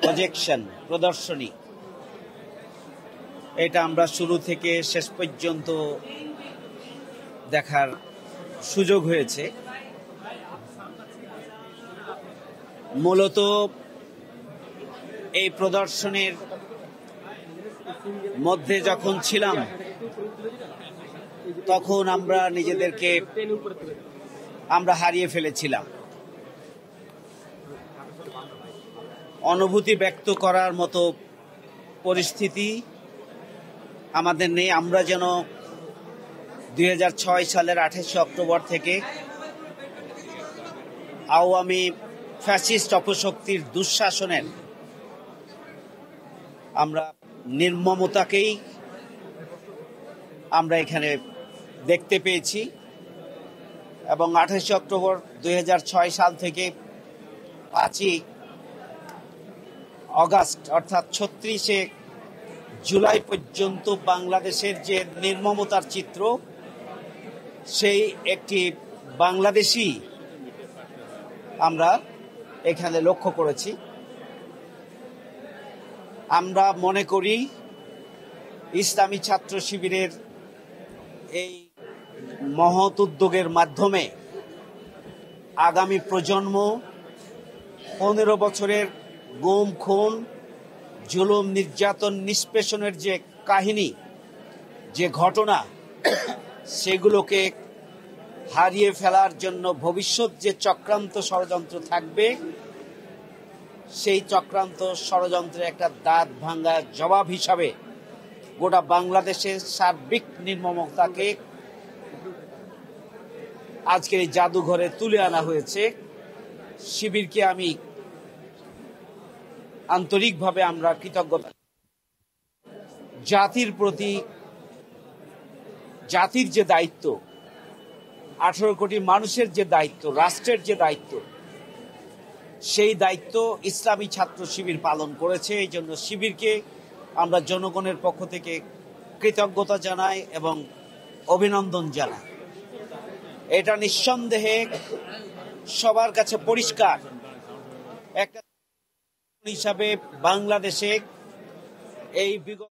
Projection প্রদর্শনী, এটা আমরা শুরু থেকে শেষ পর্যন্ত দেখার সুযোগ হয়েছে। মূলত এই প্রদর্শনীর মধ্যে যখন ছিলাম তখন আমরা নিজেদেরকে হারিয়ে ফেলেছিলাম। অনুভূতি ব্যক্ত করার মতো পরিস্থিতি আমাদের নেই। আমরা যেন 2006 সালের 28 অক্টোবর থেকে আওয়ামী ফ্যাসিস্ট অপশক্তির দুঃশাসনের আমরা নির্মমতাকেই আমরা এখানে দেখতে পেয়েছি। এবং 28 অক্টোবর 2006 সাল থেকে 5 আগস্ট অর্থাৎ 36 জুলাই পর্যন্ত বাংলাদেশের যে নির্মমতার চিত্র, সেই একটি বাংলাদেশি আমরা এখানে লক্ষ্য করেছি। আমরা মনে করি ইসলামী ছাত্র শিবিরের এই মহৎ উদ্যোগের মাধ্যমে আগামী প্রজন্ম 15 বছরের গুম খুন জুলুম নির্যাতন নিষ্পেষণের যে কাহিনী, যে ঘটনা, সেগুলোকে হারিয়ে ফেলার জন্য ভবিষ্যৎ যে চক্রান্ত ষড়যন্ত্র থাকবে, সেই চক্রান্ত ষড়যন্ত্রের একটা দাঁত ভাঙ্গা জবাব হিসাবে গোটা বাংলাদেশের সার্বিক নির্মমতাকে আজকের এই জাদুঘরে তুলে আনা হয়েছে। শিবিরকে আমি আন্তরিকভাবে আমরা কৃতজ্ঞতা, জাতির প্রতি, জাতির যে দায়িত্ব, 18 কোটি মানুষের যে দায়িত্ব, রাষ্ট্রের যে দায়িত্ব, সেই দায়িত্ব ইসলামী ছাত্র শিবির পালন করেছে। এই জন্য শিবিরকে আমরা জনগণের পক্ষ থেকে কৃতজ্ঞতা জানাই এবং অভিনন্দন জানাই। এটা নিঃসন্দেহে সবার কাছে পরিষ্কার একটা হিসাবে বাংলাদেশে এই বিগত